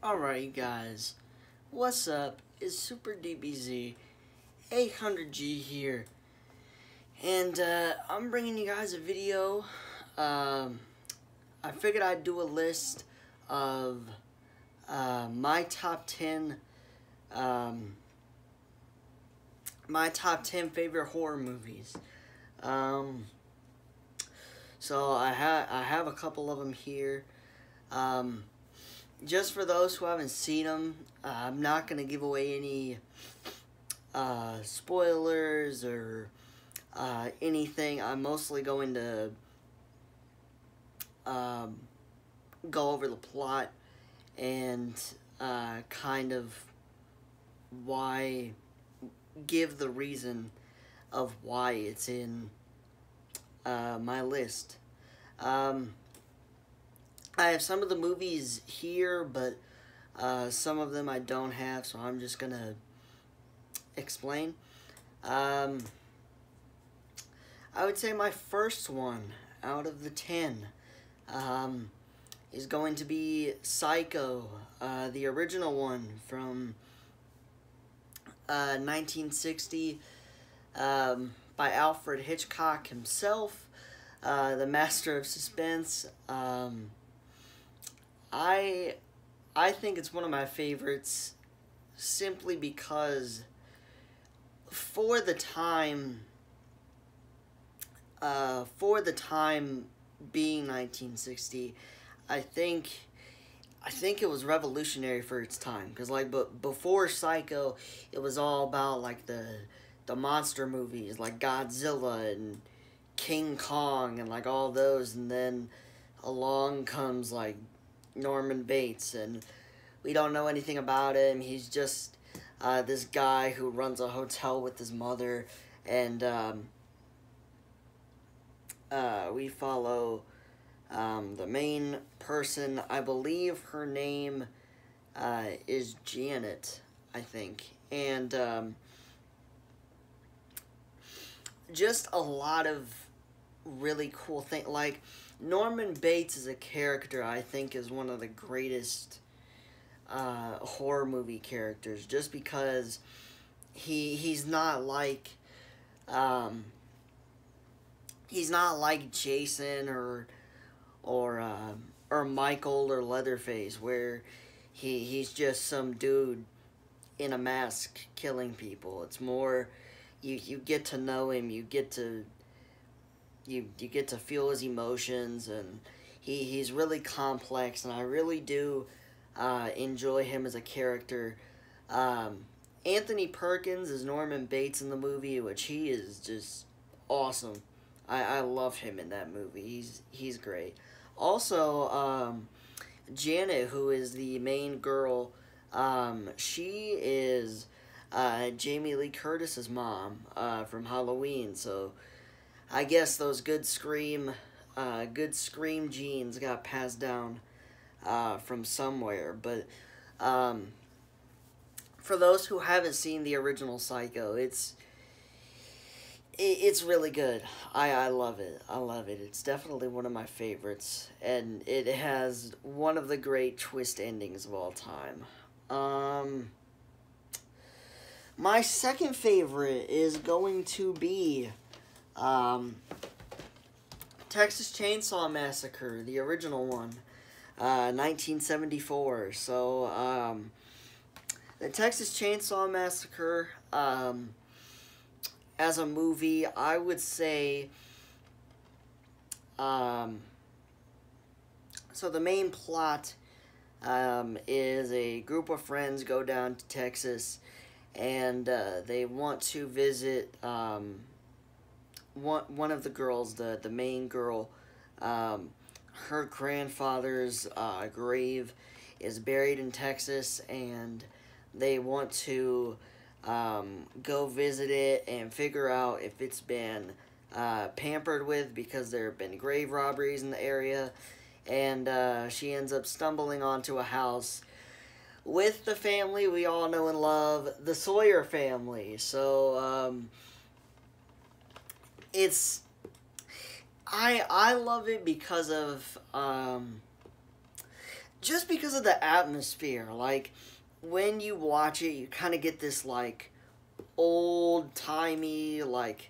Alright guys, what's up? It's Super DBZ 800G here, and I'm bringing you guys a video. I figured I'd do a list of my top 10 favorite horror movies. So I have a couple of them here. Just for those who haven't seen them, I'm not going to give away any spoilers or anything. I'm mostly going to go over the plot and kind of give the reason of why it's in my list. I have some of the movies here, but some of them I don't have, so I'm just gonna explain. I would say my first one out of the 10 is going to be Psycho, the original one from 1960, by Alfred Hitchcock himself, the master of suspense. I think it's one of my favorites simply because for the time being 1960, I think it was revolutionary for its time, because but before Psycho, it was all about like the monster movies like Godzilla and King Kong and like all those, and then along comes like Norman Bates, and we don't know anything about him. He's just this guy who runs a hotel with his mother, and we follow the main person. I believe her name is Janet, I think, and just a lot of really cool things. Like, Norman Bates as a character, I think, is one of the greatest horror movie characters, just because he's not like Jason or Michael or Leatherface, where he's just some dude in a mask killing people. It's more you get to know him, you get to feel his emotions, and he's really complex, and I really do enjoy him as a character. Anthony Perkins is Norman Bates in the movie, which he is just awesome. I love him in that movie. He's great. Also, Janet, who is the main girl, she is Jamie Lee Curtis's mom from Halloween. So I guess those good scream genes got passed down from somewhere. But for those who haven't seen the original Psycho, it's really good. I love it. I love it. It's definitely one of my favorites, and it has one of the great twist endings of all time. My second favorite is going to be Texas Chainsaw Massacre, the original one, 1974. So, the Texas Chainsaw Massacre, as a movie, I would say, so the main plot is a group of friends go down to Texas, and they want to visit one of the girls, the main girl. Her grandfather's grave is buried in Texas, and they want to go visit it and figure out if it's been pampered with, because there have been grave robberies in the area. And she ends up stumbling onto a house with the family we all know and love, the Sawyer family. So I love it because of just because of the atmosphere. Like, when you watch it, you kind of get this, like, old-timey, like,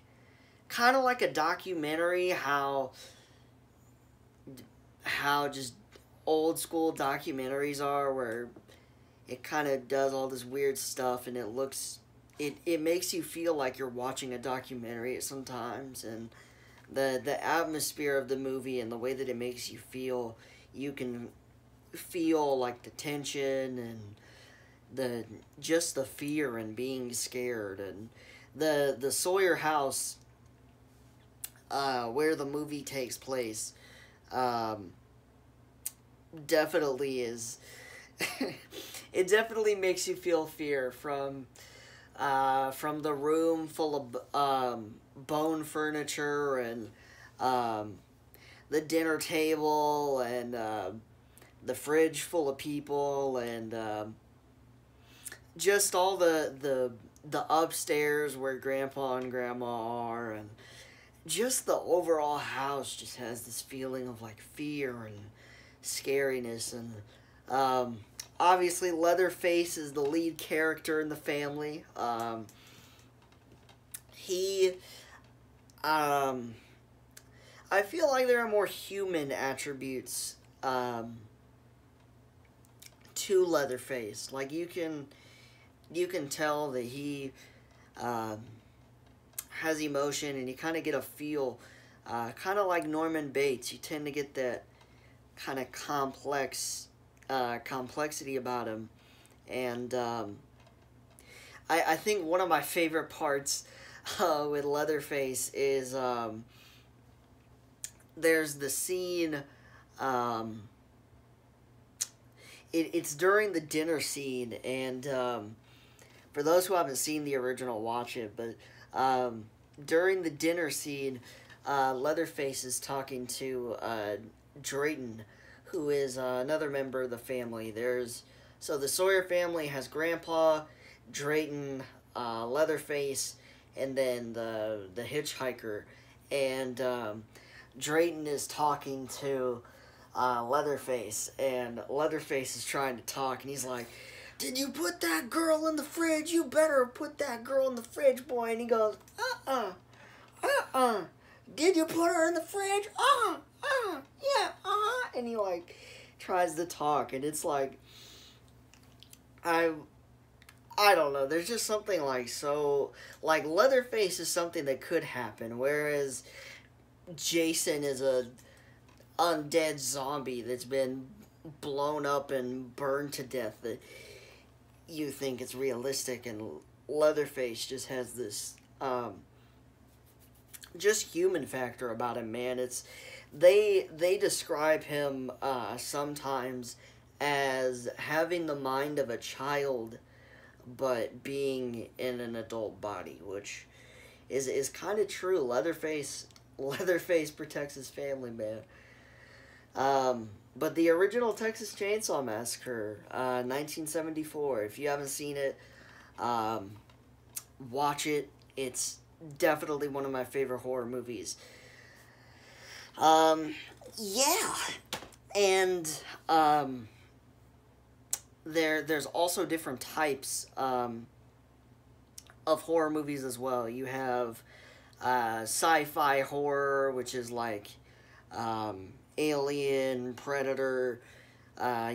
kind of like a documentary, how just old school documentaries are, where it kind of does all this weird stuff, and it makes you feel like you're watching a documentary sometimes. And the atmosphere of the movie and the way that it makes you feel, you can feel like the tension and the fear and being scared. And the Sawyer house, where the movie takes place, definitely is it definitely makes you feel fear from the room full of bone furniture, and the dinner table, and the fridge full of people, and just all the upstairs where Grandpa and Grandma are, and just the overall house just has this feeling of like fear and scariness. And obviously Leatherface is the lead character in the family. He I feel like there are more human attributes to Leatherface. Like, you can tell that he has emotion, and you kind of get a feel, kind of like Norman Bates. You tend to get that kind of complexity about him. And I think one of my favorite parts with Leatherface is there's the scene, it's during the dinner scene, and for those who haven't seen the original, watch it. But during the dinner scene, Leatherface is talking to Drayton, who is another member of the family. So the Sawyer family has Grandpa, Drayton, Leatherface, and then the hitchhiker. And Drayton is talking to Leatherface, and Leatherface is trying to talk, and he's like, "Did you put that girl in the fridge? You better put that girl in the fridge, boy." And he goes, "Did you put her in the fridge? Yeah, And he, like, tries to talk, and it's like, I don't know, there's just something like, so, like, Leatherface is something that could happen, whereas Jason is a undead zombie that's been blown up and burned to death, that you think it's realistic. And Leatherface just has this just human factor about him, man. They describe him sometimes as having the mind of a child but being in an adult body, which is kind of true. Leatherface protects his family, man. But the original Texas Chainsaw Massacre, 1974, if you haven't seen it, watch it. It's definitely one of my favorite horror movies. Yeah. And, there's also different types, of horror movies as well. You have, sci-fi horror, which is like, Alien, Predator.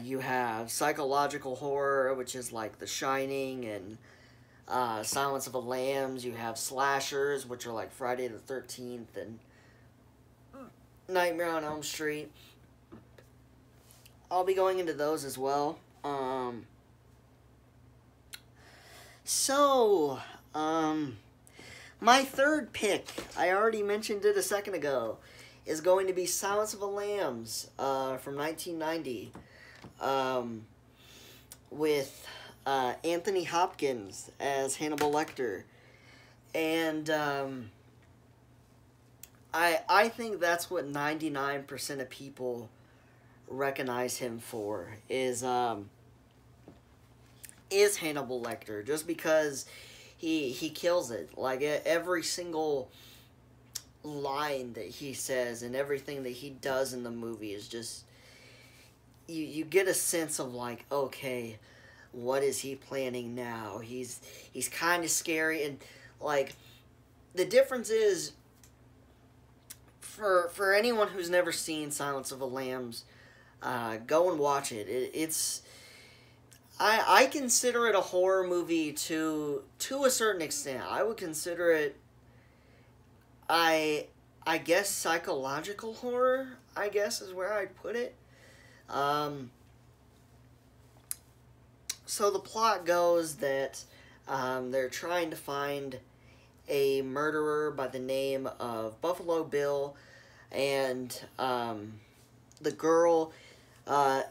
You have psychological horror, which is like The Shining and Silence of the Lambs. You have slashers, which are like Friday the 13th and Nightmare on Elm Street. I'll be going into those as well. My third pick, I already mentioned it a second ago, is going to be Silence of the Lambs, from 1990, with Anthony Hopkins as Hannibal Lecter. And I think that's what 99% of people recognize him for, is Hannibal Lecter, just because he kills it. Like, every single line that he says and everything that he does in the movie is just, you get a sense of like, okay, what is he planning now? He's kind of scary, and like the difference is for anyone who's never seen Silence of the Lambs, go and watch it. It's I consider it a horror movie to a certain extent. I would consider it I guess psychological horror, I guess is where I'd put it. So the plot goes that they're trying to find a murderer by the name of Buffalo Bill, and the girl,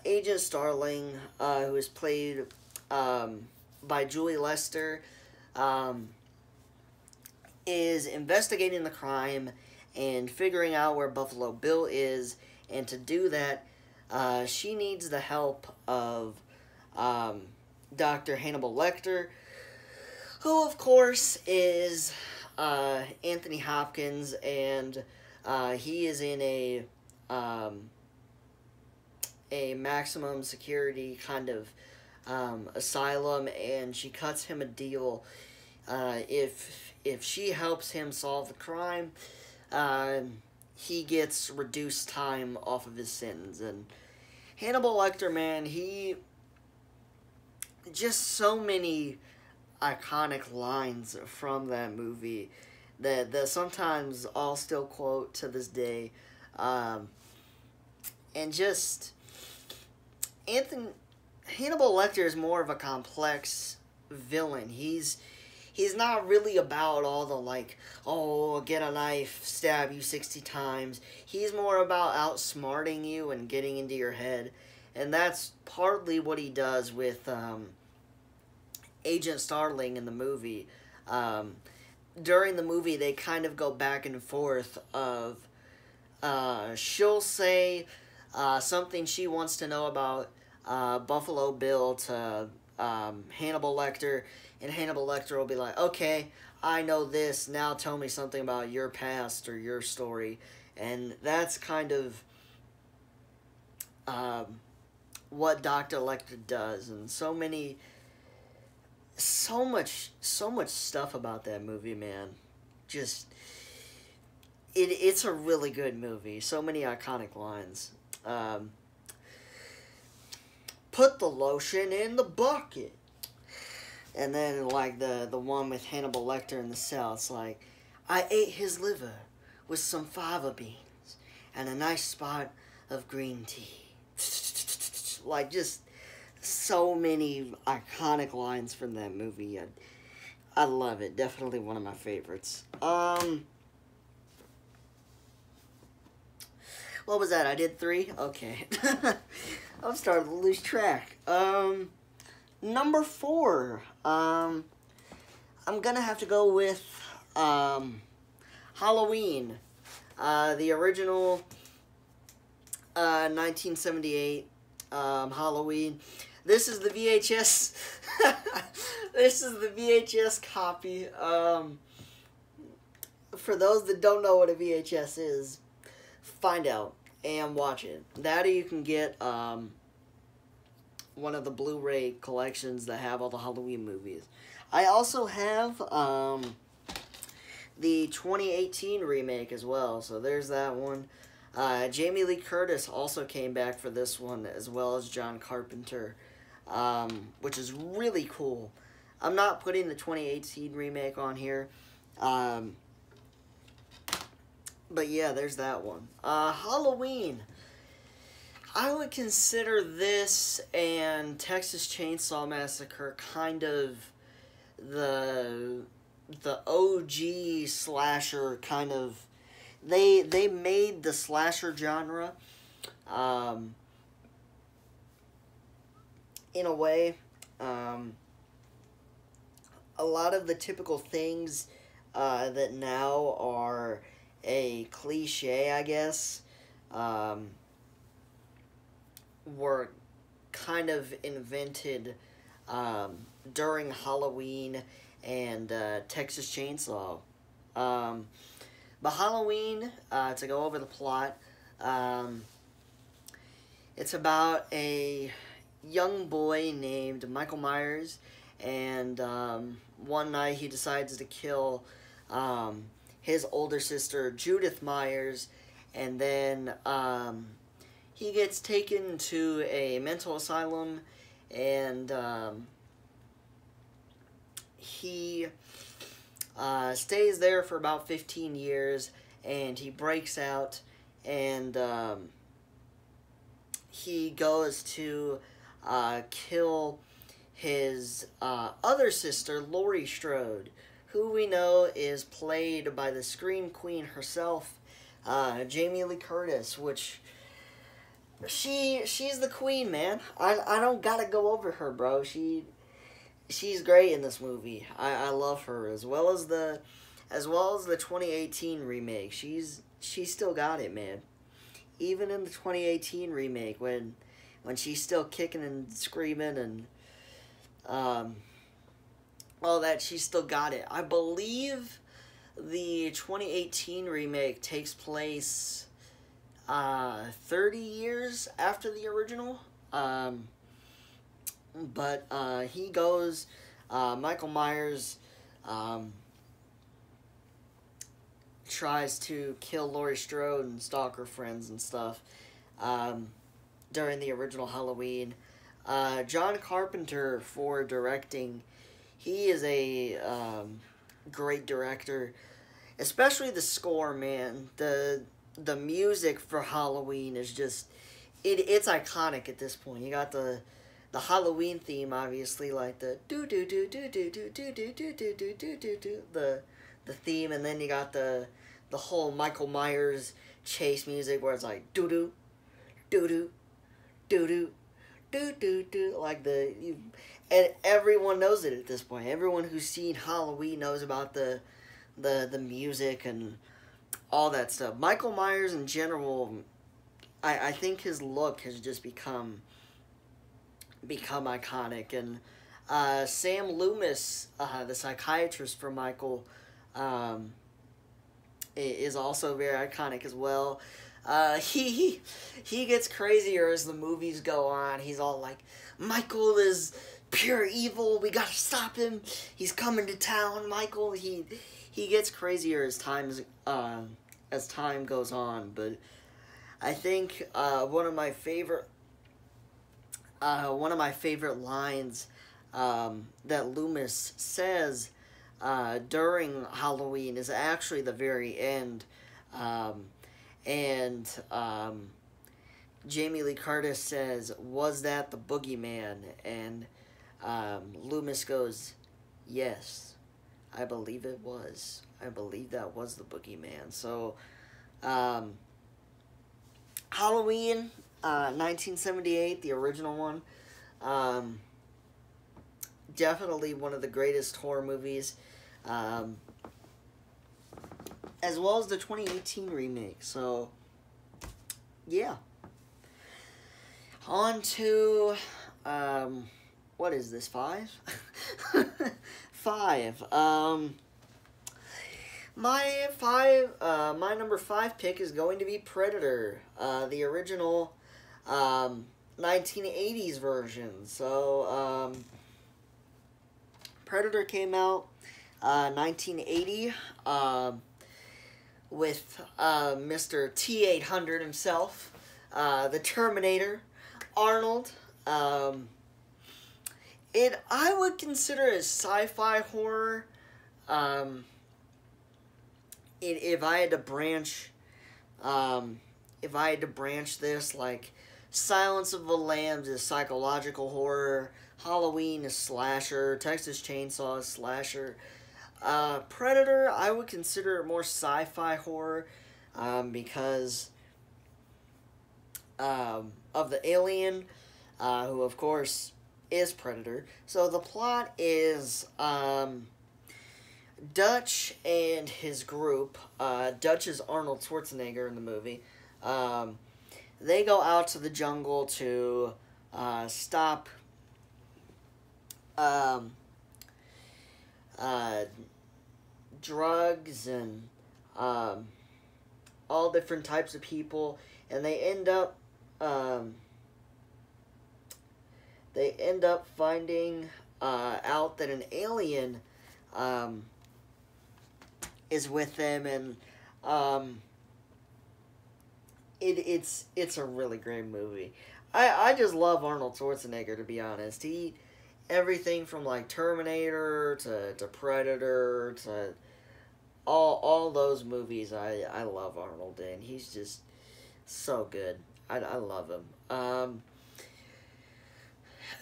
Agent Starling, who is played by Julie Lester, is investigating the crime and figuring out where Buffalo Bill is, and to do that, she needs the help of Dr. Hannibal Lecter, who, of course, is Anthony Hopkins, and he is in a maximum security kind of asylum, and she cuts him a deal. If she helps him solve the crime, he gets reduced time off of his sentence. And Hannibal Lecter, man, he just so many iconic lines from that movie that sometimes I'll still quote to this day. And just Hannibal Lecter is more of a complex villain. He's not really about all the like, oh, get a knife, stab you 60 times. He's more about outsmarting you and getting into your head. And that's partly what he does with Agent Starling in the movie. During the movie, they kind of go back and forth of she'll say something she wants to know about Buffalo Bill to Hannibal Lecter, and Hannibal Lecter will be like, okay, I know this, now tell me something about your past or your story. And that's kind of what Dr. Lecter does. And so much stuff about that movie, man. Just, it's a really good movie. So many iconic lines. Put the lotion in the bucket. And then, like, the one with Hannibal Lecter in the cell, it's like, I ate his liver with some fava beans and a nice spot of green tea. Like, just so many iconic lines from that movie. I love it. Definitely one of my favorites. What was that? I did 3? Okay. I'm starting to lose track. Number 4. I'm gonna have to go with Halloween. The original 1978 Halloween. This is the VHS. This is the VHS copy. For those that don't know what a VHS is, find out and watch it. That, or you can get one of the Blu-ray collections that have all the Halloween movies. I also have the 2018 remake as well, so there's that one. Jamie Lee Curtis also came back for this one, as well as John Carpenter, which is really cool. I'm not putting the 2018 remake on here, but yeah, there's that one. Halloween. I would consider this and Texas Chainsaw Massacre kind of the OG slasher kind of. They made the slasher genre in a way. A lot of the typical things that now are a cliche, I guess, were kind of invented during Halloween and Texas Chainsaw. But Halloween, to go over the plot, It's about a young boy named Michael Myers, and one night he decides to kill his older sister, Judith Myers, and then he gets taken to a mental asylum, and he stays there for about 15 years, and he breaks out, and he goes to kill his other sister, Laurie Strode, who we know is played by the Scream Queen herself, Jamie Lee Curtis, which she's the queen, man. I don't gotta go over her, bro. She's great in this movie. I love her, as well as the 2018 remake. She's still got it, man. Even in the 2018 remake, when she's still kicking and screaming and all that, she's still got it. I believe the 2018 remake takes place 30 years after the original. But he goes, Michael Myers tries to kill Laurie Strode and stalk her friends and stuff during the original Halloween. John Carpenter for directing. He is a great director, especially the score, man. The music for Halloween is just it's iconic at this point. You got the Halloween theme, obviously, like the do do do do do do do do do do do do do do the theme, and then you got the whole Michael Myers chase music where it's like doo doo doo doo doo doo doo doo doo, like and everyone knows it at this point. Everyone who's seen Halloween knows about the music and all that stuff. Michael Myers in general, I think his look has just become iconic, and Sam Loomis, the psychiatrist for Michael, is also very iconic as well. He gets crazier as the movies go on. He's all like, Michael is pure evil. We gotta stop him. He's coming to town. Michael. He gets crazier as time goes on. But I think one of my favorite lines that Loomis says during Halloween is actually the very end. And Jamie Lee Curtis says, "Was that the boogeyman?" And Loomis goes, "Yes, I believe it was. I believe that was the boogeyman." So, Halloween, 1978, the original one, definitely one of the greatest horror movies, as well as the 2018 remake. So, yeah. On to, what is this, 5? 5. My number 5 pick is going to be Predator, the original 1980s version. So, Predator came out 1980 with Mr. T-800 himself, the Terminator, Arnold. I would consider it sci-fi horror. If I had to branch this, like, Silence of the Lambs is psychological horror, Halloween is slasher, Texas Chainsaw is slasher. Predator, I would consider it more sci-fi horror, because of the alien, who of course is Predator. So the plot is Dutch and his group, Dutch is Arnold Schwarzenegger in the movie, they go out to the jungle to stop drugs and all different types of people, and they end up they end up finding out that an alien is with them, and it's a really great movie. I just love Arnold Schwarzenegger, to be honest. Everything from like Terminator to Predator to all those movies, I love Arnold in. He's just so good. I love him.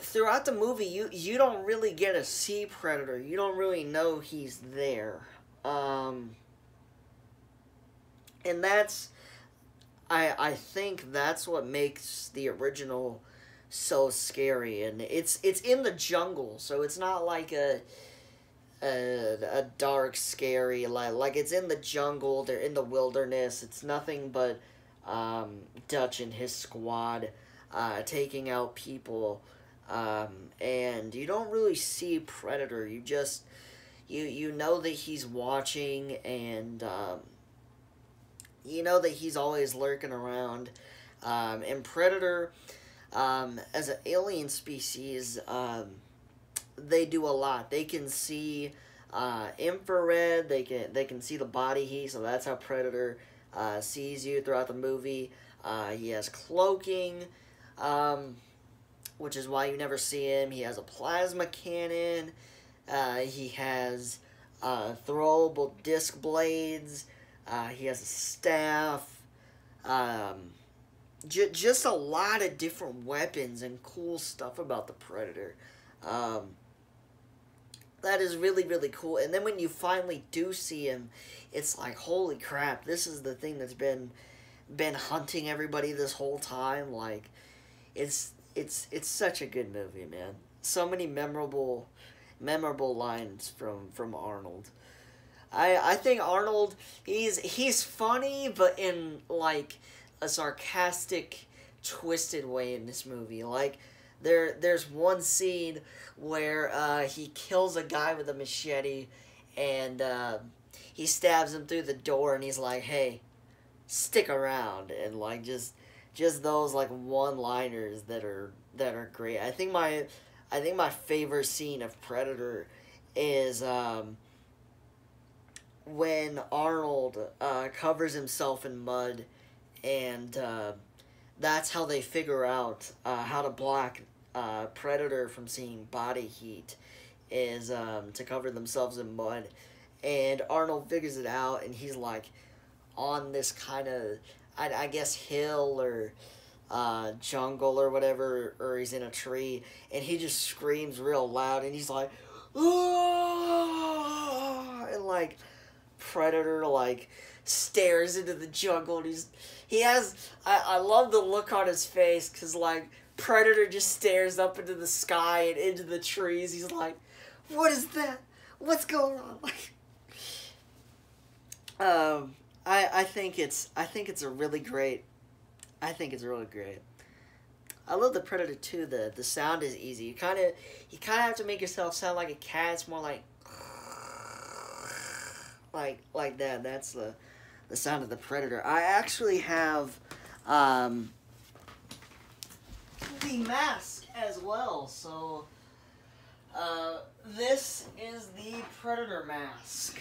Throughout the movie, you don't really get to see Predator. You don't really know he's there. And that's, I think that's what makes the original so scary. And it's in the jungle, so it's not like a dark, scary, like it's in the jungle, they're in the wilderness, it's nothing but Dutch and his squad taking out people, and you don't really see Predator. You just you know that he's watching, and you know that he's always lurking around, and Predator, as an alien species, they do a lot. They can see infrared. They can see the body heat. So that's how Predator sees you throughout the movie. He has cloaking, which is why you never see him. He has a plasma cannon. He has throwable disc blades. He has a staff. Just a lot of different weapons and cool stuff about the Predator. That is really, really cool. And then when you finally do see him, it's like, holy crap, this is the thing that's been hunting everybody this whole time. Like, it's such a good movie, man. So many memorable lines from Arnold. I think Arnold, he's funny, but in like a sarcastic, twisted way in this movie. Like, there's one scene where he kills a guy with a machete, and he stabs him through the door, and he's like, "Hey, stick around," and like just those like one-liners that are great. I think my favorite scene of Predator is when Arnold covers himself in mud, and that's how they figure out how to block Predator from seeing body heat, is to cover themselves in mud. And Arnold figures it out, and he's like on this kind of, I guess, hill or jungle or whatever, or he's in a tree, and he just screams real loud, and he's like, "Aah!" And like Predator like stares into the jungle, and I love the look on his face, because like Predator just stares up into the sky and into the trees. He's like, "What is that? What's going on?" Like, I think it's really great. I think it's really great. I love the Predator 2. The sound is easy. You kind of have to make yourself sound like a cat. It's more like that. That's the sound of the Predator. I actually have the mask as well. So this is the Predator mask.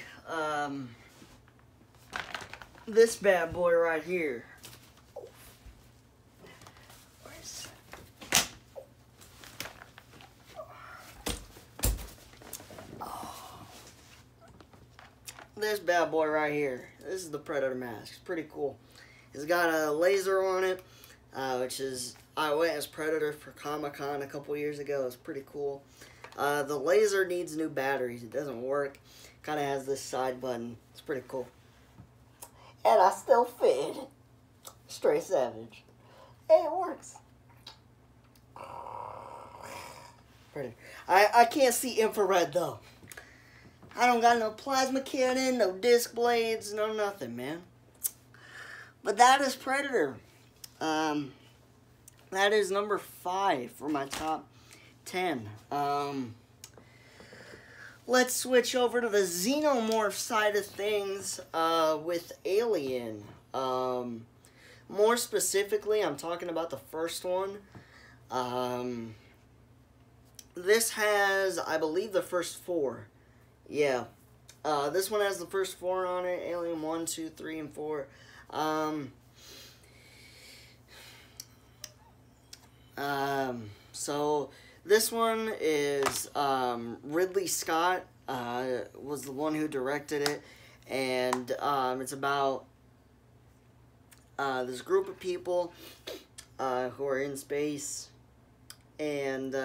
This bad boy right here. This bad boy right here. This is the Predator mask. It's pretty cool. It's got a laser on it, which is, I went as Predator for Comic-Con a couple years ago. It's pretty cool. The laser needs new batteries. It doesn't work. Kind of has this side button. It's pretty cool. And I still fit. Straight savage. Hey, it works. Predator. I can't see infrared though. I don't got no plasma cannon, no disc blades, no nothing, man. But that is Predator. That is number 5 for my top 10. Let's switch over to the Xenomorph side of things with Alien. More specifically, I'm talking about the first one. this has, I believe, the first four. Yeah. This one has the first four on it. Alien 1, 2, 3, and 4. So this one is Ridley Scott was the one who directed it, and it's about this group of people who are in space, and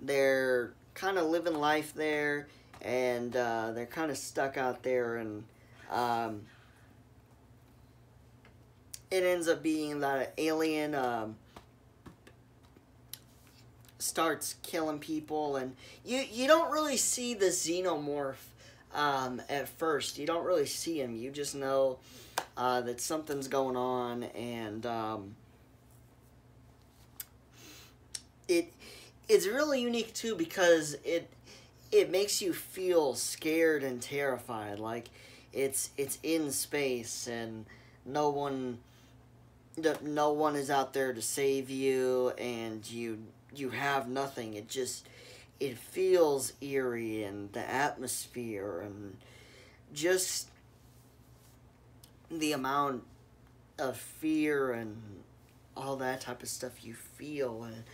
they're kind of living life there, and they're kind of stuck out there, and it ends up being that an alien starts killing people, and you don't really see the xenomorph at first. You don't really see him. You just know that something's going on, and it's really unique too, because it makes you feel scared and terrified, like it's in space and no one is out there to save you, and you have nothing. It feels eerie, and the atmosphere, and just the amount of fear and all that type of stuff you feel. And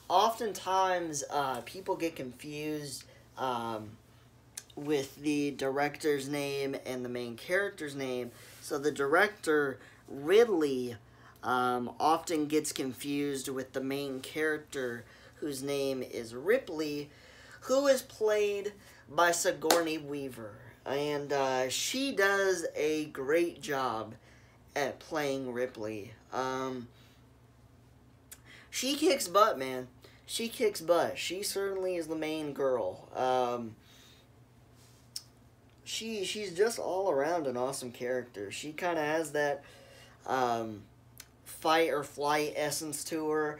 oftentimes people get confused with the director's name and the main character's name. So the director, Ridley, often gets confused with the main character, whose name is Ripley, who is played by Sigourney Weaver. And she does a great job at playing Ripley. She kicks butt, man. She kicks butt. She certainly is the main girl. She's just all around an awesome character. She kind of has that fight or flight essence to her.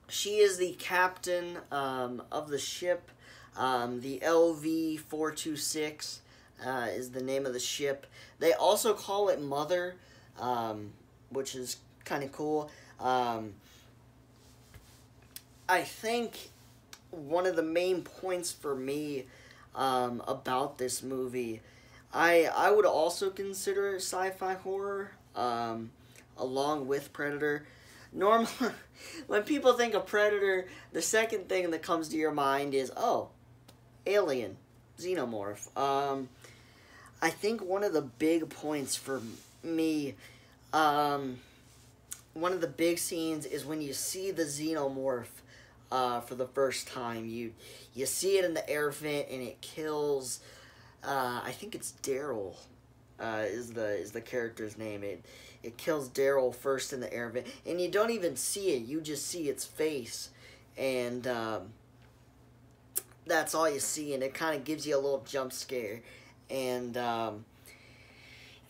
She is the captain of the ship. The LV-426 is the name of the ship. They also call it Mother, which is kind of cool. I think one of the main points for me about this movie, I would also consider it sci-fi horror, along with Predator. Normally, when people think of Predator, the second thing that comes to your mind is, oh, alien, xenomorph. I think one of the big points for me, one of the big scenes is when you see the xenomorph for the first time. You see it in the air vent, and it kills, I think it's Daryl, is the character's name. It kills Daryl first in the air vent, and you don't even see it. You just see its face, and that's all you see, and it kind of gives you a little jump scare. And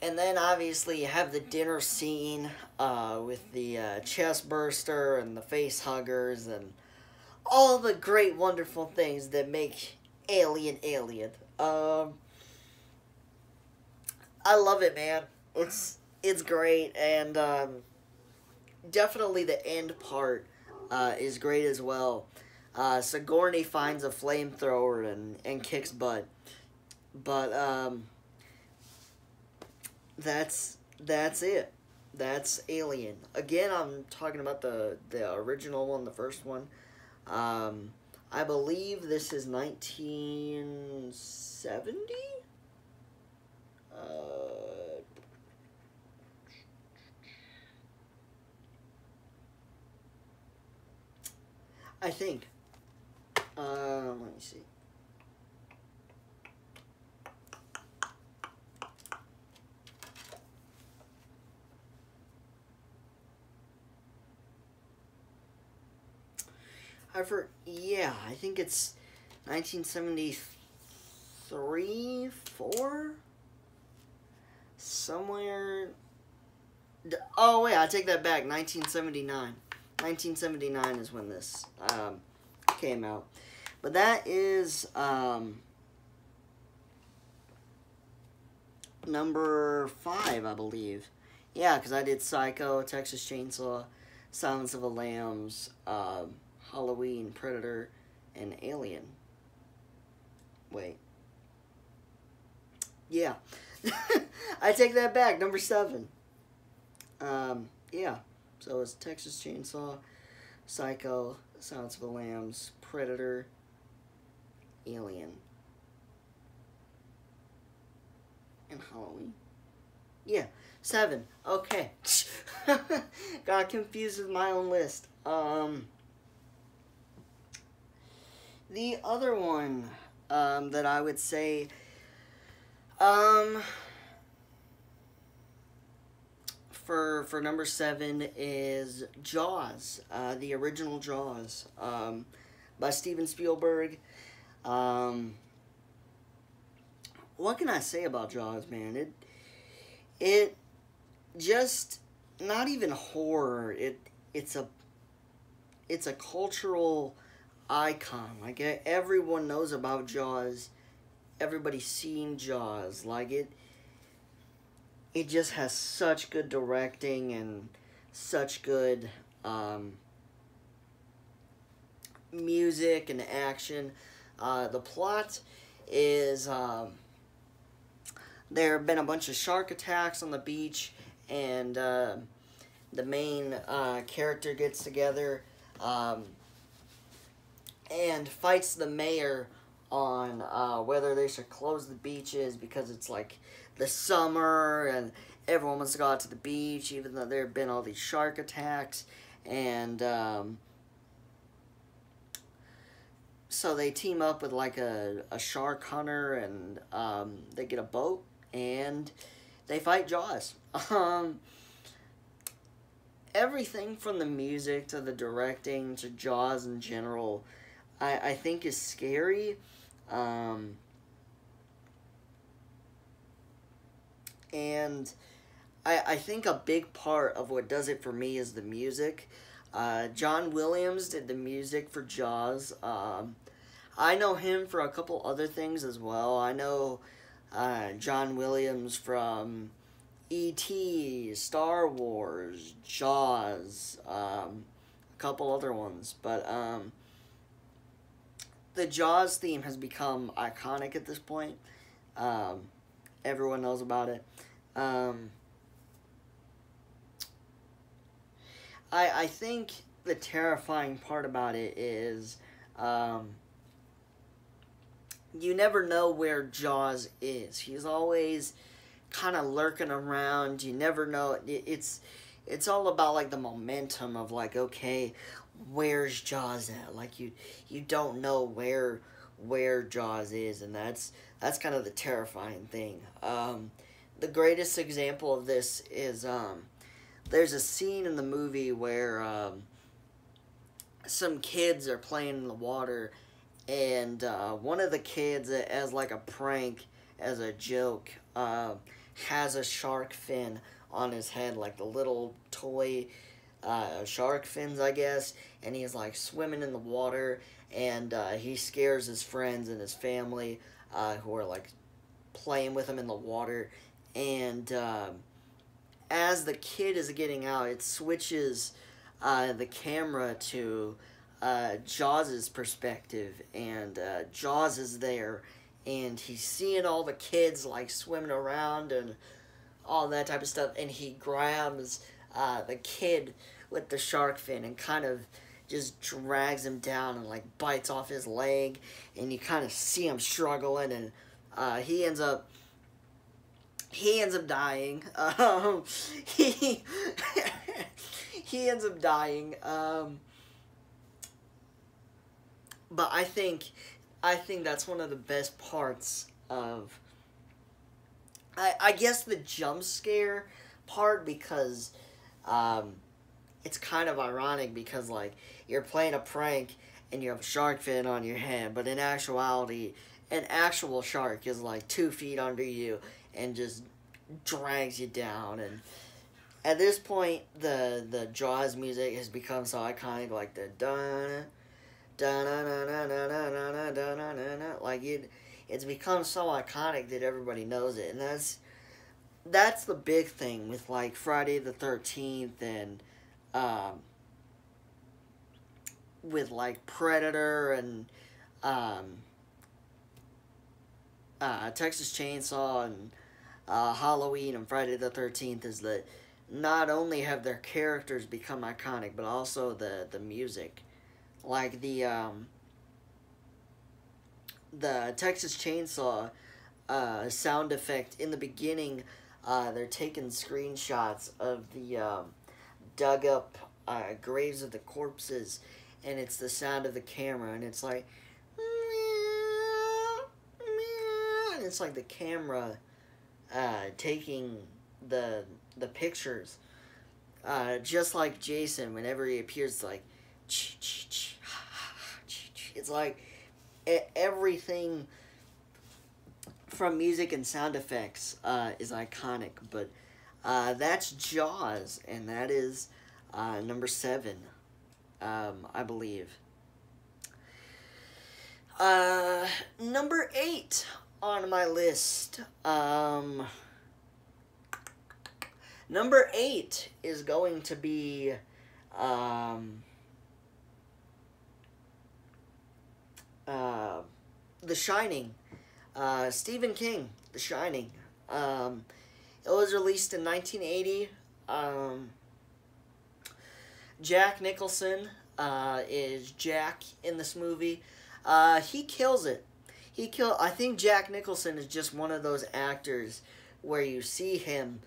then obviously you have the dinner scene with the chest burster and the face huggers and all the great, wonderful things that make Alien Alien. I love it, man. It's great, and definitely the end part is great as well. Sigourney finds a flamethrower and kicks butt. But that's it. That's Alien. Again, I'm talking about the original one, the first one. I believe this is 1970? I think. Let me see. Yeah, I think it's 1973, 4? Somewhere. Oh, wait, I take that back. 1979. 1979 is when this came out. But that is number 5, I believe. Yeah, because I did Psycho, Texas Chainsaw, Silence of the Lambs, Halloween, Predator, and Alien. Wait. Yeah. I take that back. Number 7. Yeah. So it's Texas Chainsaw, Psycho, Silence of the Lambs, Predator, Alien, and Halloween. Yeah, 7. Okay. Got confused with my own list. The other one that I would say for number 7 is Jaws, the original Jaws, by Steven Spielberg. What can I say about Jaws, man? It just, not even horror. It's a cultural icon. Like, everyone knows about Jaws. Everybody's seen Jaws. Like, it just has such good directing and such good music and action. The plot is there have been a bunch of shark attacks on the beach, and the main character gets together and fights the mayor on whether they should close the beaches because it's like the summer and everyone wants to go out to the beach even though there have been all these shark attacks. And so they team up with like a shark hunter, and they get a boat and they fight Jaws. Everything from the music to the directing to Jaws in general, I think is scary. And I think a big part of what does it for me is the music. John Williams did the music for Jaws. I know him for a couple other things as well. I know John Williams from E.T., Star Wars, Jaws, a couple other ones. But the Jaws theme has become iconic at this point. Everyone knows about it. I think the terrifying part about it is you never know where Jaws is. He's always kind of lurking around. You never know. It's all about like the momentum of like, okay, where's Jaws at? Like you don't know where Jaws is, and that's kind of the terrifying thing. The greatest example of this is there's a scene in the movie where some kids are playing in the water, and one of the kids, as like a prank, as a joke, has a shark fin on his head, like the little toy shark fins, I guess, and he's like swimming in the water, and he scares his friends and his family who are like playing with him in the water. And as the kid is getting out, it switches the camera to Jaws' perspective, and Jaws is there, and he's seeing all the kids like swimming around and all that type of stuff, and he grabs the kid with the shark fin and kind of just drags him down and like bites off his leg, and you kind of see him struggling, and he ends up dying. He he ends up dying. But I think that's one of the best parts of, I guess, the jump scare part, because it's kind of ironic because like you're playing a prank and you have a shark fin on your head, but in actuality an actual shark is like 2 feet under you and just drags you down. And at this point the Jaws music has become so iconic, like the dun dun dun dun dun dun dun dun dun dun, like it's become so iconic that everybody knows it. And that's the big thing with like Friday the 13th and with like Predator and Texas Chainsaw and Halloween and Friday the 13th is that not only have their characters become iconic, but also the music. Like the Texas Chainsaw sound effect in the beginning, they're taking screenshots of the dug up graves of the corpses, and it's the sound of the camera, and it's like, and it's like the camera taking the pictures, just like Jason. Whenever he appears, it's like, it's like everything from music and sound effects is iconic. But that's Jaws, and that is number 7, I believe. Number 8 on my list. Number 8 is going to be The Shining. Stephen King, The Shining. It was released in 1980. Jack Nicholson is Jack in this movie. He kills it. I think Jack Nicholson is just one of those actors where you see him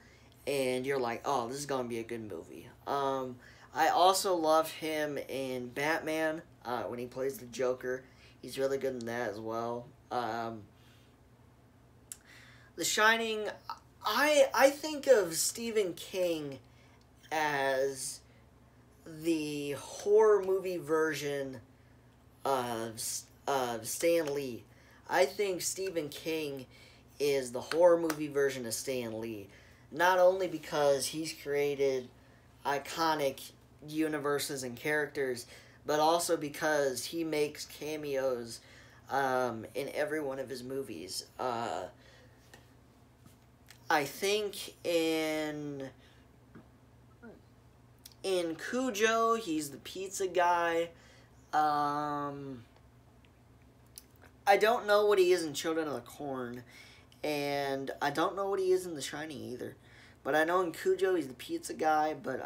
and you're like, oh, this is going to be a good movie. I also love him in Batman when he plays the Joker. He's really good in that as well. The Shining, I think of Stephen King as the horror movie version of Stan Lee. I think Stephen King is the horror movie version of Stan Lee. Not only because he's created iconic universes and characters, but also because he makes cameos in every one of his movies. I think in Cujo, he's the pizza guy. I don't know what he is in Children of the Corn, and I don't know what he is in The Shining either. But I know in Cujo, he's the pizza guy. But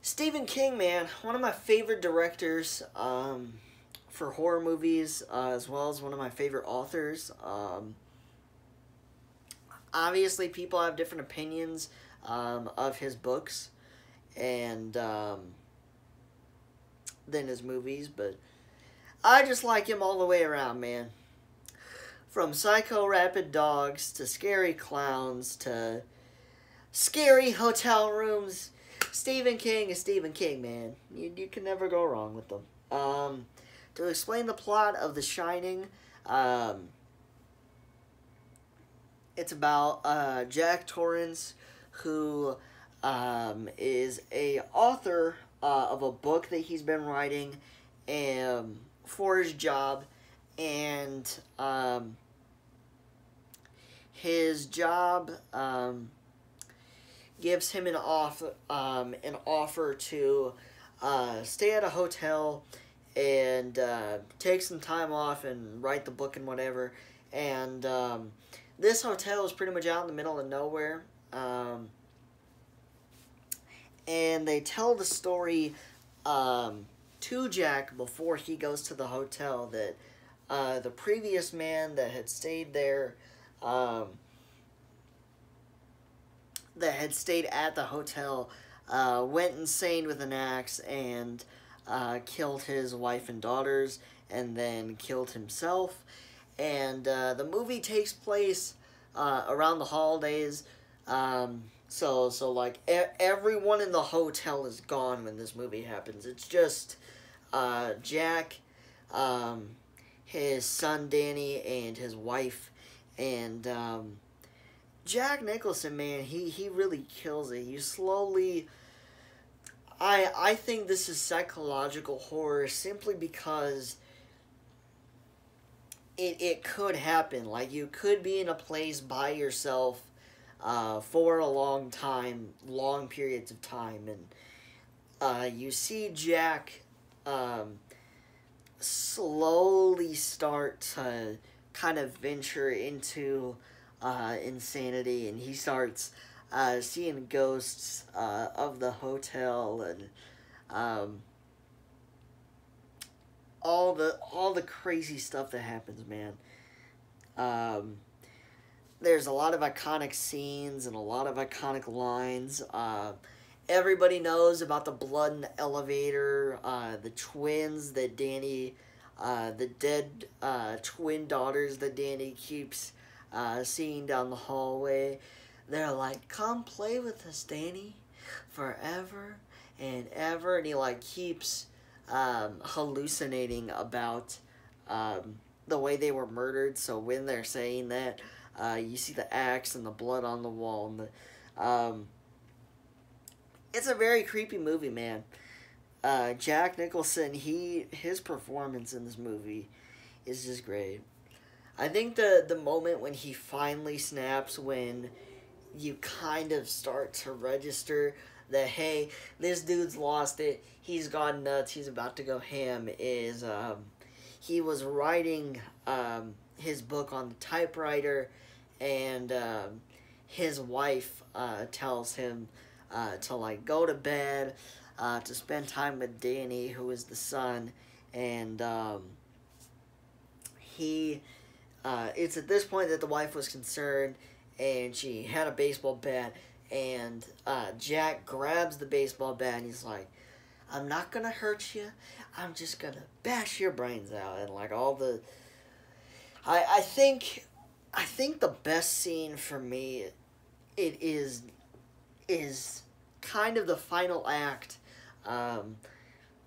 Stephen King, man, one of my favorite directors for horror movies, as well as one of my favorite authors. Obviously, people have different opinions of his books and than his movies, but I just like him all the way around, man. From Psycho Rabid Dogs to Scary Clowns to Scary Hotel Rooms, Stephen King is Stephen King, man. You can never go wrong with them. To explain the plot of The Shining, it's about Jack Torrance, who is a author of a book that he's been writing for his job, and his job gives him an offer to stay at a hotel and take some time off and write the book and whatever. And this hotel is pretty much out in the middle of nowhere. And they tell the story to Jack before he goes to the hotel that the previous man that had stayed there, that had stayed at the hotel, went insane with an axe and killed his wife and daughters, and then killed himself. And the movie takes place around the holidays. So like everyone in the hotel is gone when this movie happens. It's just Jack, his son Danny, and his wife. And Jack Nicholson, man, he really kills it. You slowly... I think this is psychological horror simply because it could happen. Like, you could be in a place by yourself for a long time, long periods of time, and you see Jack slowly start to kind of venture into insanity, and he starts seeing ghosts of the hotel, and um, all the crazy stuff that happens, man. Um, there's a lot of iconic scenes and a lot of iconic lines. Everybody knows about the blood in the elevator, the twins that Danny, the dead twin daughters that Danny keeps seeing down the hallway. They're like, "Come play with us, Danny, forever and ever," and he like keeps hallucinating about the way they were murdered. So when they're saying that, you see the axe and the blood on the wall, and it's a very creepy movie, man. Jack Nicholson, his performance in this movie is just great. I think the moment when he finally snaps, when you kind of start to register that, hey, this dude's lost it, he's gone nuts, he's about to go ham, is he was writing his book on the typewriter, and his wife tells him to like go to bed, to spend time with Danny, who is the son, and it's at this point that the wife was concerned, and she had a baseball bat, and Jack grabs the baseball bat, and he's like, "I'm not gonna hurt you, I'm just gonna bash your brains out," and like all the, I think the best scene for me, it is kind of the final act,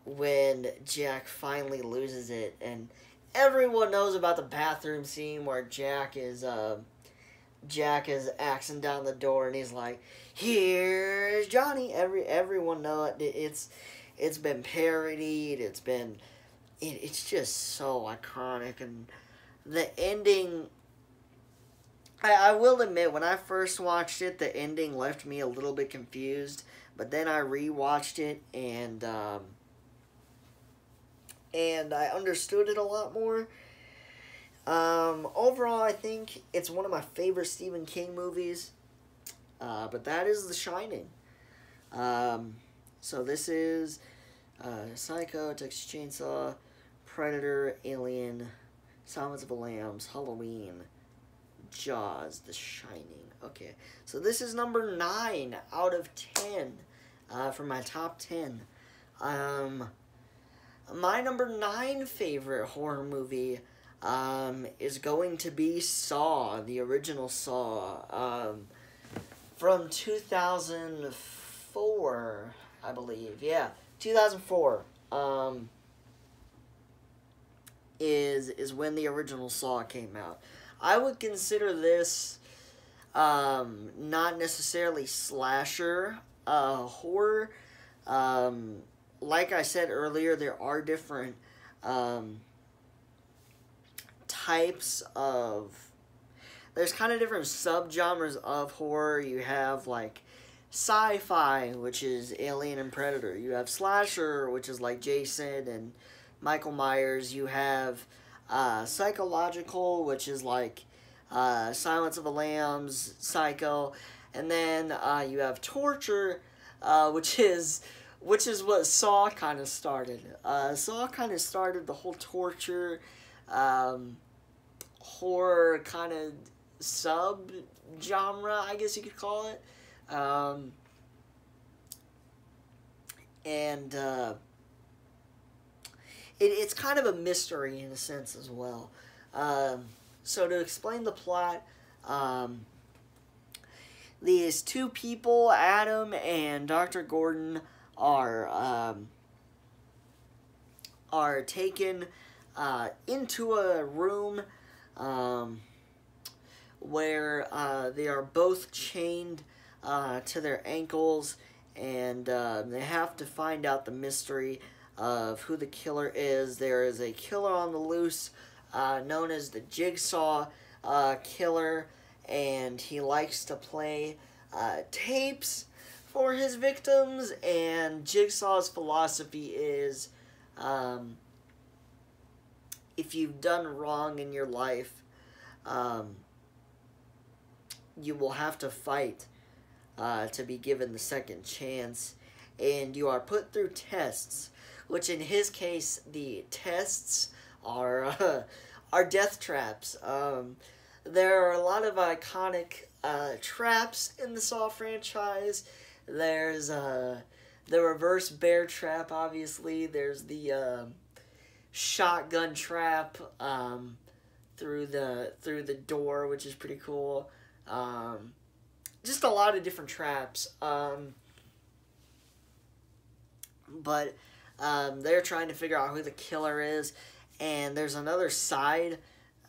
when Jack finally loses it, and everyone knows about the bathroom scene where Jack is axing down the door, and he's like, "Here's Johnny." Everyone know it. It's been parodied. It's just so iconic, and the ending. I will admit, when I first watched it, the ending left me a little bit confused, but then I rewatched it, and I understood it a lot more. Overall, I think it's one of my favorite Stephen King movies, but that is The Shining. So this is Psycho, Texas Chainsaw, Predator, Alien, Silence of the Lambs, Halloween, Jaws, The Shining. Okay, so this is number 9 out of 10 for my top 10. My number 9 favorite horror movie is going to be Saw, the original Saw, from 2004, I believe. Yeah, 2004 is when the original Saw came out. I would consider this not necessarily slasher horror. Like I said earlier, there are different types of... There's kind of different subgenres of horror. You have, like, sci-fi, which is Alien and Predator. You have slasher, which is, like, Jason and Michael Myers. You have psychological, which is, like, Silence of the Lambs, Psycho. And then you have torture, which is what Saw kind of started. Saw kind of started the whole torture, horror kind of sub-genre, I guess you could call it. It's kind of a mystery in a sense as well. So to explain the plot, these two people, Adam and Dr. Gordon, are taken into a room where they are both chained to their ankles, and they have to find out the mystery of who the killer is. There is a killer on the loose known as the Jigsaw Killer, and he likes to play tapes for his victims, and Jigsaw's philosophy is If you've done wrong in your life, um, you will have to fight to be given the second chance, and you are put through tests, which in his case, the tests are are death traps. There are a lot of iconic traps in the Saw franchise. There's the reverse bear trap, obviously. There's the shotgun trap through the door, which is pretty cool. Just a lot of different traps. But they're trying to figure out who the killer is, and there's another side,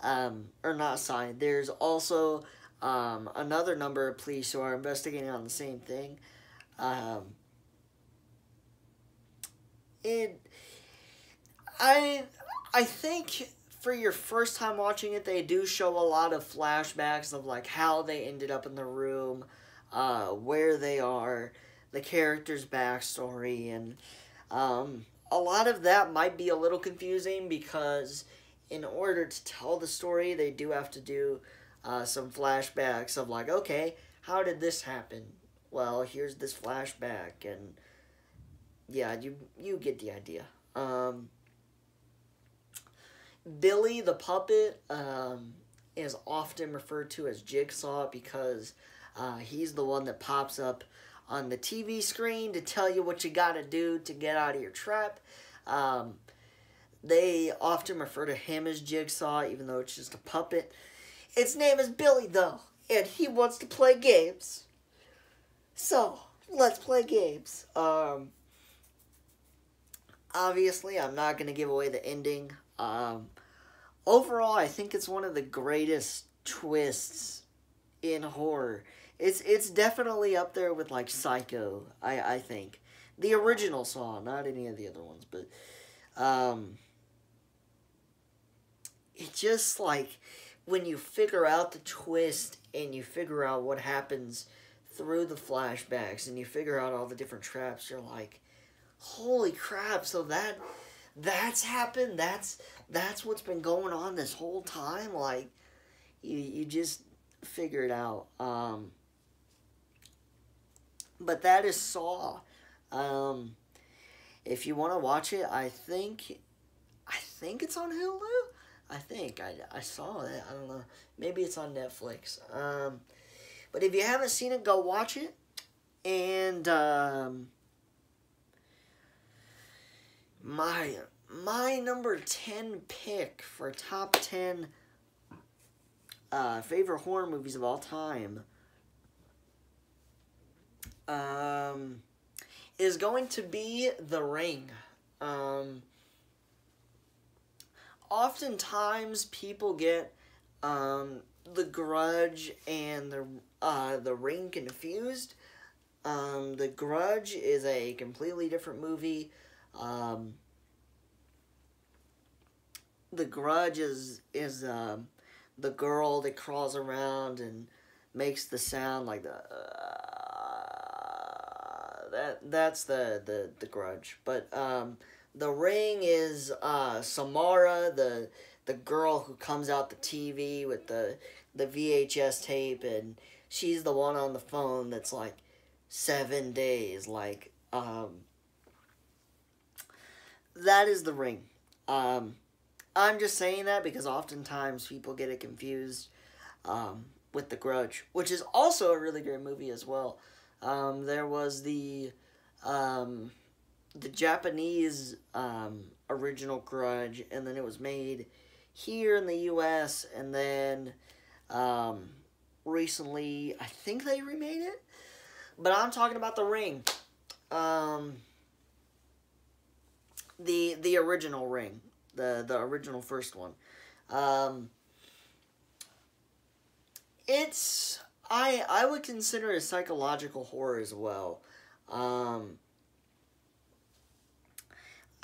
or not side. There's also another number of police who are investigating on the same thing. I think for your first time watching it, they do show a lot of flashbacks of like how they ended up in the room, where they are, the character's backstory, and a lot of that might be a little confusing because in order to tell the story, they do have to do some flashbacks of like, okay, how did this happen? Well, here's this flashback, and yeah, you get the idea. Billy the puppet is often referred to as Jigsaw because he's the one that pops up on the TV screen to tell you what you gotta do to get out of your trap. They often refer to him as Jigsaw, even though it's just a puppet. Its name is Billy, though, and he wants to play games. So, let's play games. Obviously, I'm not going to give away the ending. Overall, I think it's one of the greatest twists in horror. It's definitely up there with, like, Psycho, I think. The original Saw, not any of the other ones, but, it just, like, when you figure out the twist and you figure out what happens through the flashbacks and you figure out all the different traps, you're like, holy crap, so that's happened, that's what's been going on this whole time, like, you just figure it out. But that is Saw. If you want to watch it, I think it's on Hulu. I think I saw it. I don't know. Maybe it's on Netflix. But if you haven't seen it, go watch it. And my number 10 pick for top 10 favorite horror movies of all time is going to be The Ring. Oftentimes people get The Grudge and the Ring confused. The Grudge is a completely different movie. The Grudge is the girl that crawls around and makes the sound like that's the Grudge. But The Ring is Samara, the girl who comes out the TV with the VHS tape, and she's the one on the phone that's like 7 days, like, that is The Ring. I'm just saying that because oftentimes people get it confused with The Grudge, which is also a really great movie as well. There was the Japanese original Grudge, and then it was made here in the U.S., and then recently I think they remade it, but I'm talking about The Ring, the original Ring, the original first one. It's I would consider it a psychological horror as well.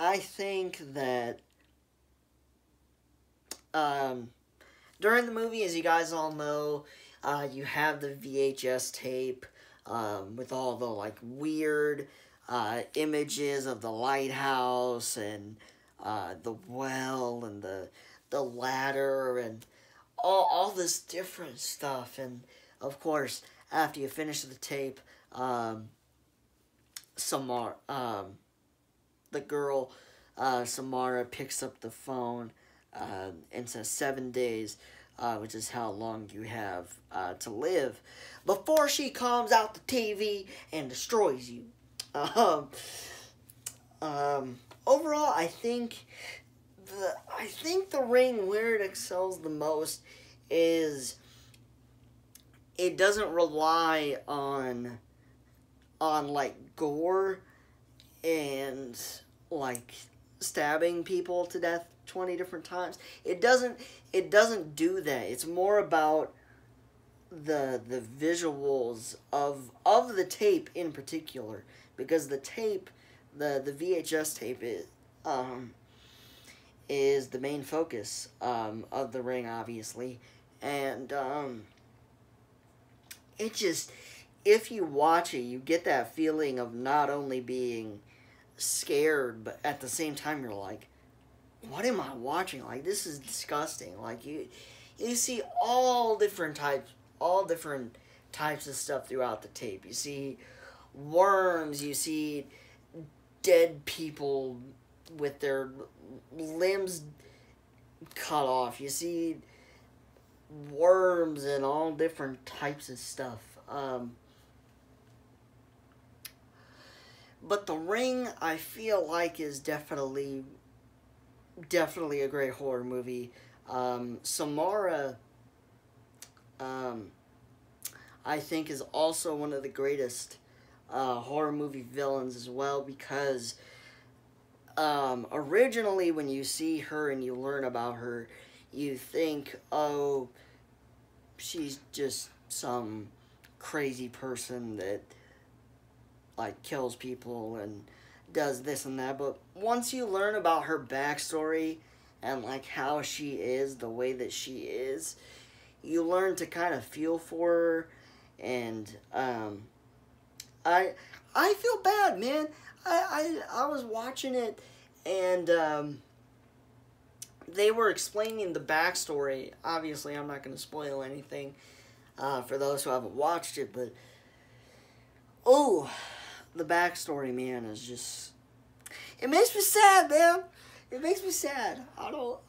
I think that during the movie, as you guys all know, you have the VHS tape with all the like weird images of the lighthouse and the well and the ladder and all this different stuff. And of course, after you finish the tape, Samara, the girl, Samara picks up the phone and says 7 days, which is how long you have to live, before she comes out the TV and destroys you. Overall, I think the Ring, where it excels the most is it doesn't rely on like gore and like stabbing people to death 20 different times. It doesn't do that. It's more about the visuals of the tape in particular, because the tape, the VHS tape is the main focus of the Ring, obviously. And it just, if you watch it, you get that feeling of not only being scared, but at the same time you're like, what am I watching? Like, this is disgusting. Like, you see all different types of stuff throughout the tape. You see worms, you see dead people with their limbs cut off. You see worms and all different types of stuff. But The Ring, I feel like, is definitely a great horror movie. Samara, I think, is also one of the greatest horror movie villains as well, because originally when you see her and you learn about her, you think, oh, she's just some crazy person that like kills people and does this and that. But once you learn about her backstory and like how she is the way that she is, you learn to kind of feel for her. And I feel bad, man. I was watching it, and they were explaining the backstory. Obviously, I'm not going to spoil anything for those who haven't watched it, but oh, the backstory, man, is just, it makes me sad, man. It makes me sad. I don't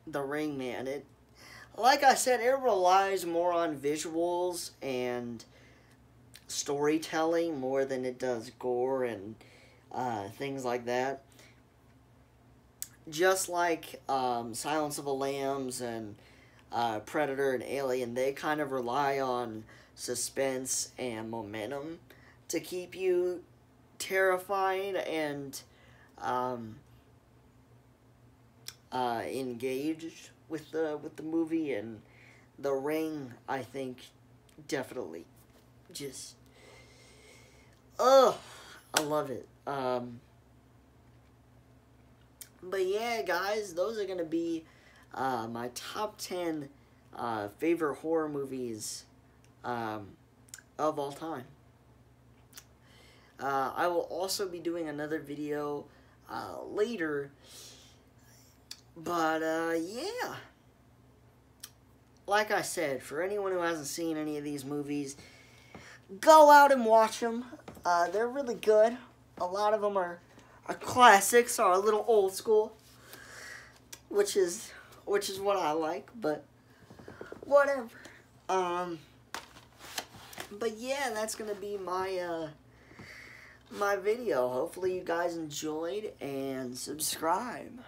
The Ring, man, it, like I said, it relies more on visuals and storytelling more than it does gore and things like that. Just like Silence of the Lambs and Predator and Alien, they kind of rely on suspense and momentum to keep you terrified and engaged with the movie. And The Ring, I think, definitely just, I love it. But yeah, guys, those are gonna be my top 10 favorite horror movies of all time. I will also be doing another video later, but yeah, like I said, for anyone who hasn't seen any of these movies, go out and watch them. They're really good. A lot of them are classics, or a little old school, which is what I like, but whatever. But yeah, that's gonna be my my video. Hopefully you guys enjoyed, and subscribe.